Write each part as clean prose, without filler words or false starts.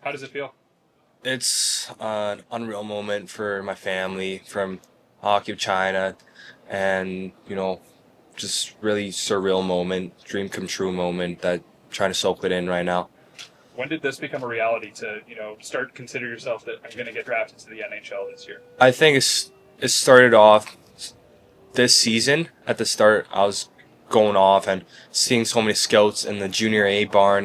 How does it feel? It's an unreal moment for my family from Hockey of China, and just really surreal moment, dream come true moment that I'm trying to soak it in right now. When did this become a reality to, start consider yourself that I'm going to get drafted to the NHL this year? I think it started off this season. At the start, I was going off and seeing so many scouts in the junior A barn.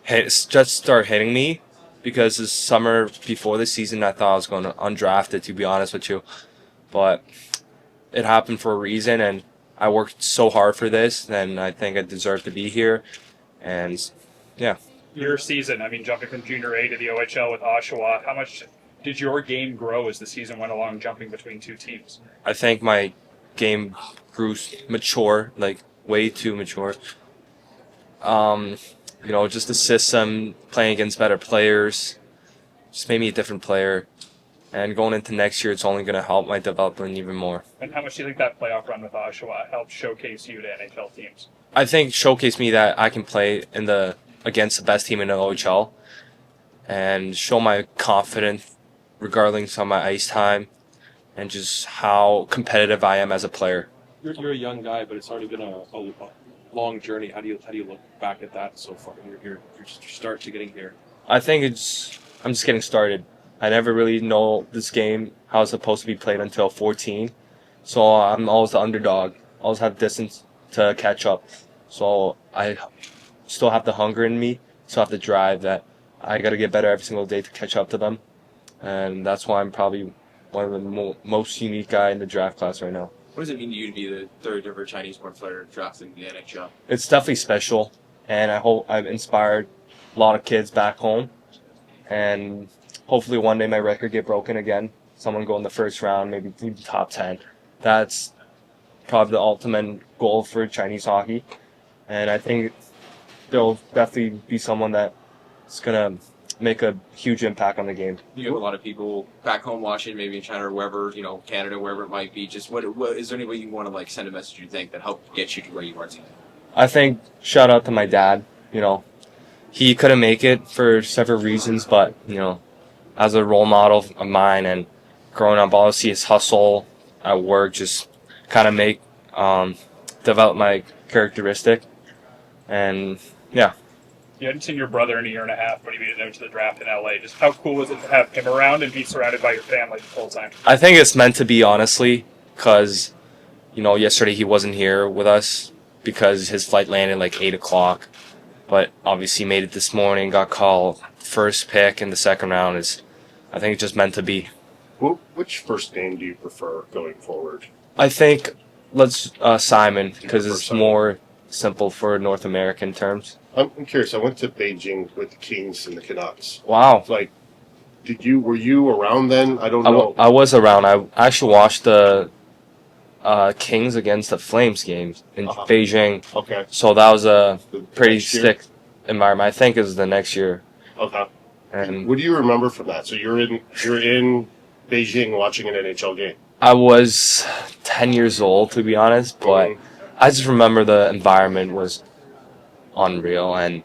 Just started hitting me because the summer before the season, I thought I was going to undrafted, to be honest with you. But it happened for a reason, and I worked so hard for this, and I think I deserve to be here. And yeah, Your season, jumping from junior A to the OHL with Oshawa, how much did your game grow as the season went along, jumping between two teams? I think my game grew mature, like way too mature. Um, just the system, playing against better players, just made me a different player. And going into next year, it's only going to help my development even more. And how much do you think that playoff run with Oshawa helped showcase you to NHL teams? I think showcase me that I can play against the best team in the OHL and show my confidence regardless of my ice time and just how competitive I am as a player. You're a young guy, but it's already been a long journey. How do you look back at that so far? Your start to getting here. I think I'm just getting started. I never really know this game how it's supposed to be played until 14, so I'm always the underdog. Always have distance to catch up. So I still have the hunger in me, still have the drive that I got to get better every single day to catch up to them, and that's why I'm probably one of the most unique guy in the draft class right now. What does it mean to you to be the third ever Chinese-born player drafted in the NHL? It's definitely special, and I hope I've inspired a lot of kids back home, and hopefully one day my record get broken again. Someone go in the first round, maybe even top 10. That's probably the ultimate goal for Chinese hockey, and I think there'll definitely be someone that's gonna make a huge impact on the game. You have a lot of people back home watching, maybe in China or wherever, Canada, wherever it might be. Just what is there any way you want to send a message you think that helped get you to where you are today? I think shout out to my dad. He couldn't make it for several reasons, but as a role model of mine and growing up, all I see his hustle at work, just kind of develop my characteristic, and yeah. You hadn't seen your brother in a year and a half, but he made it out to the draft in LA. Just how cool was it to have him around and be surrounded by your family the whole time? I think it's meant to be, honestly, because yesterday he wasn't here with us because his flight landed like 8 o'clock. But obviously he made it this morning, got called first pick in the second round. I think it's just meant to be. Which first name do you prefer going forward? I think let's Simon, because it's Simon. more simple for North American terms. I'm curious. I went to Beijing with the Kings and the Canucks. Wow. Like, were you around then? I don't know. I was around. I actually watched the Kings against the Flames games in Beijing. Okay. So that was a The pretty next year? sick environment. I think it was the next year. Okay. And What do you remember from that? So you're in Beijing watching an NHL game. I was 10 years old, to be honest, but I just remember the environment was unreal, and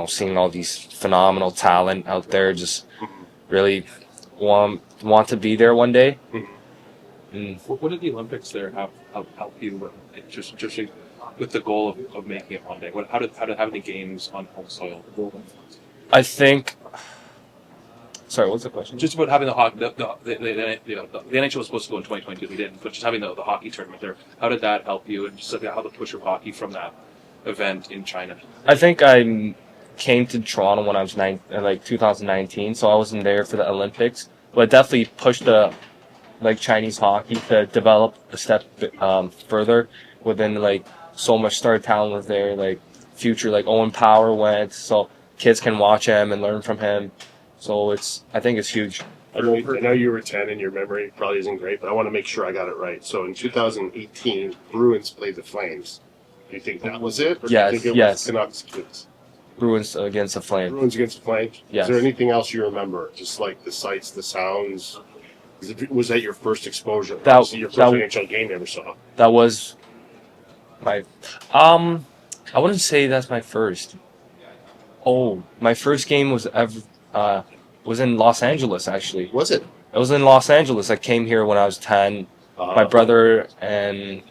seeing all these phenomenal talent out there, just really want to be there one day. And What did the Olympics there help you with? Just with the goal of making it one day? How did having the games on home soil? I think. Sorry, what's the question? Just about having the hockey, the NHL was supposed to go in 2022, we didn't, but just having the hockey tournament there, how did that help you, and just how to push your hockey from that event in China? I think I came to Toronto when I was 2019, so I wasn't there for the Olympics, but it definitely pushed the Chinese hockey to develop a step further within so much star talent was there, future Owen Power went, so kids can watch him and learn from him. So I think it's huge. I know you were 10 and your memory probably isn't great, but I want to make sure I got it right. So in 2018, Bruins played the Flames. Do you think that was it? Or Yes, do you think it yes. was Canucks Kings? Bruins against the Flames. Bruins against the Flames? Yes. Is there anything else you remember? Just like the sights, the sounds? Was that your first exposure? Obviously your first NHL game you ever saw? That was my. I wouldn't say that's my first. Oh, my first game was ever was in Los Angeles actually. Was it? It was in Los Angeles. I came here when I was 10. My brother and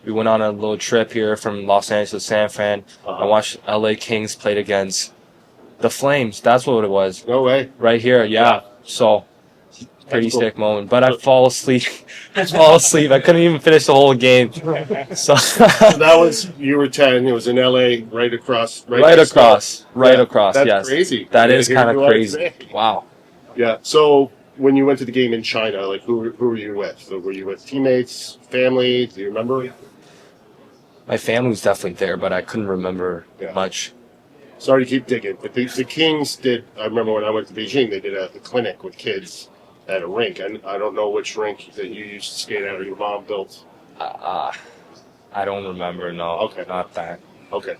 we went on a little trip here from Los Angeles to San Fran. I watched LA Kings played against the Flames. That's what it was. No way. Right here, yeah. So pretty Cool. sick moment. But I fall asleep. I couldn't even finish the whole game. So That was, you were 10. It was in LA, right across. right across. That's Yes. crazy. That Yeah, is here kind of you are crazy. today. Wow. Yeah. So when you went to the game in China, like who were you with? So were you with teammates, family? Do you remember? My family was definitely there, but I couldn't remember Yeah. much. Sorry to keep digging, but the Kings did. I remember when I went to Beijing, they did a clinic with kids at a rink, and I don't know which rink that you used to skate at or your mom built. I don't remember. No. Okay. Not that. Okay.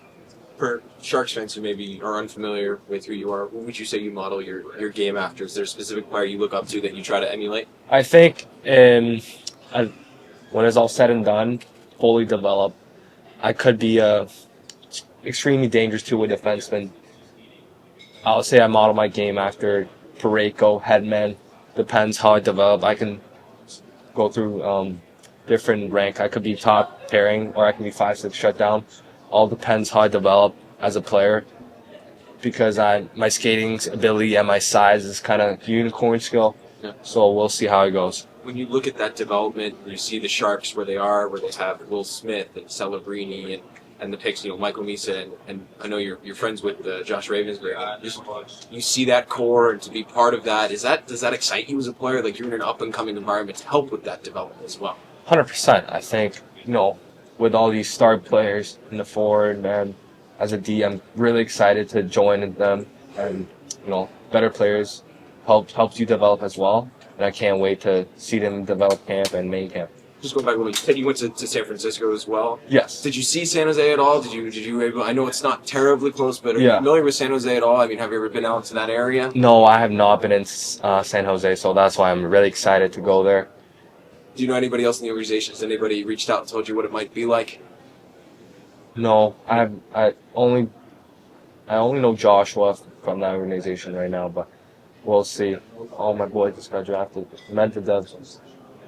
For Sharks fans who maybe are unfamiliar with who you are, what would you say you model your game after? Is there a specific player you look up to that you try to emulate? I think when it's all said and done, fully developed, I could be a extremely dangerous two-way defenseman. I'll say I model my game after Pareko, Headman. Depends how I develop. I can go through different rank. I could be top pairing or I can be 5-6 shutdown. All depends how I develop as a player. Because my skating ability and my size is kind of unicorn skill. Yeah. So we'll see how it goes. When you look at that development, you see the Sharks where they are, where they have Will Smith and Celebrini and the picks, Michael Misa, and I know you're friends with Josh Ravensbury. You see that core, and to be part of that, does that excite you as a player? Like you're in an up and coming environment to help with that development as well. 100%. I think, with all these star players in the forward, and as a D, I'm really excited to join them. And, better players helps you develop as well. And I can't wait to see them develop camp and main camp. Just going back a little, you said you went to San Francisco as well. Yes. Did you see San Jose at all? Did you able? I know it's not terribly close, but are you Yeah. familiar with San Jose at all? I mean, have you ever been out to that area? No, I have not been in San Jose, so that's why I'm really excited to go there. Do you know anybody else in the organization? Has anybody reached out and told you what it might be like? No, I only know Joshua from that organization right now, but we'll see. All my boys just got drafted. Mentor devs.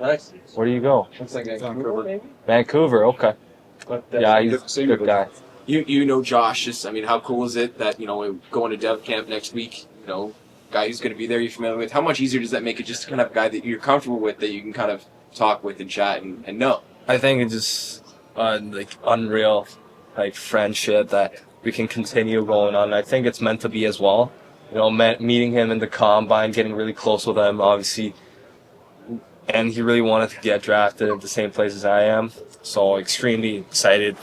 Nice. Where do you go? Looks like Vancouver, maybe. Vancouver, okay. Yeah, he's a good guy. You know Josh. How cool is it that going to dev camp next week? Guy who's going to be there, you're familiar with. How much easier does that make it? Just kind of a guy that you're comfortable with, that you can kind of talk with and chat and know. I think it's just unreal, friendship that we can continue going on. I think it's meant to be as well. Meeting him in the combine, getting really close with him, obviously. And he really wanted to get drafted at the same place as I am. So extremely excited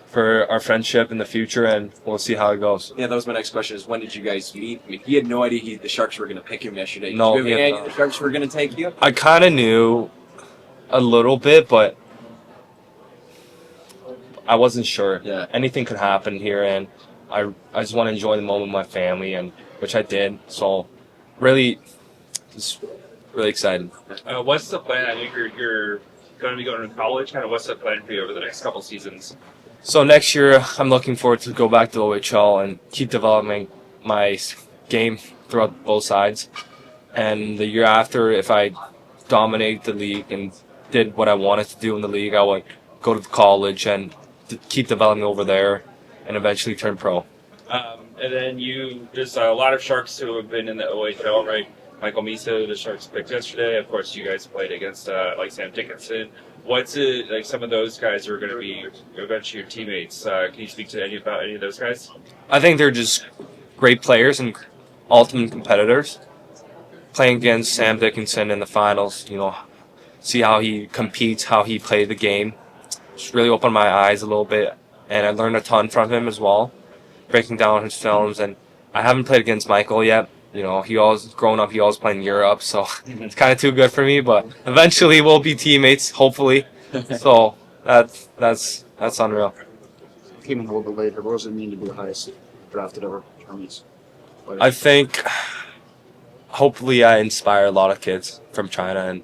for our friendship in the future, and we'll see how it goes. Yeah, that was my next question. Is when did you guys meet? I mean, he had no idea the Sharks were going to pick him yesterday. No, Did you have any idea the Sharks were going to take you? I kind of knew a little bit, but I wasn't sure. Yeah. Anything could happen here, and I just want to enjoy the moment with my family, and which I did. So really, just really excited. What's the plan? I think you're going to be going to college. Kind of what's the plan for you over the next couple seasons? So next year, I'm looking forward to go back to the OHL and keep developing my game throughout both sides. And the year after, if I dominate the league and did what I wanted to do in the league, I would go to college and keep developing over there and eventually turn pro. And then there's a lot of Sharks who have been in the OHL, right? Michael Misa, the Sharks picked yesterday. Of course, you guys played against Sam Dickinson. What's it like? Some of those guys are going to be eventually your teammates. Can you speak to about any of those guys? I think they're just great players and ultimate competitors. Playing against Sam Dickinson in the finals, see how he competes, how he played the game. Just really opened my eyes a little bit, and I learned a ton from him as well, breaking down his films. And I haven't played against Michael yet. Growing up, he always played in Europe, so it's kind of too good for me. But eventually, we'll be teammates, hopefully. So that's unreal. Came a little bit later. What does it mean to be the highest drafted ever? I think hopefully I inspire a lot of kids from China, and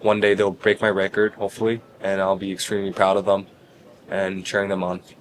one day they'll break my record, hopefully, and I'll be extremely proud of them and cheering them on.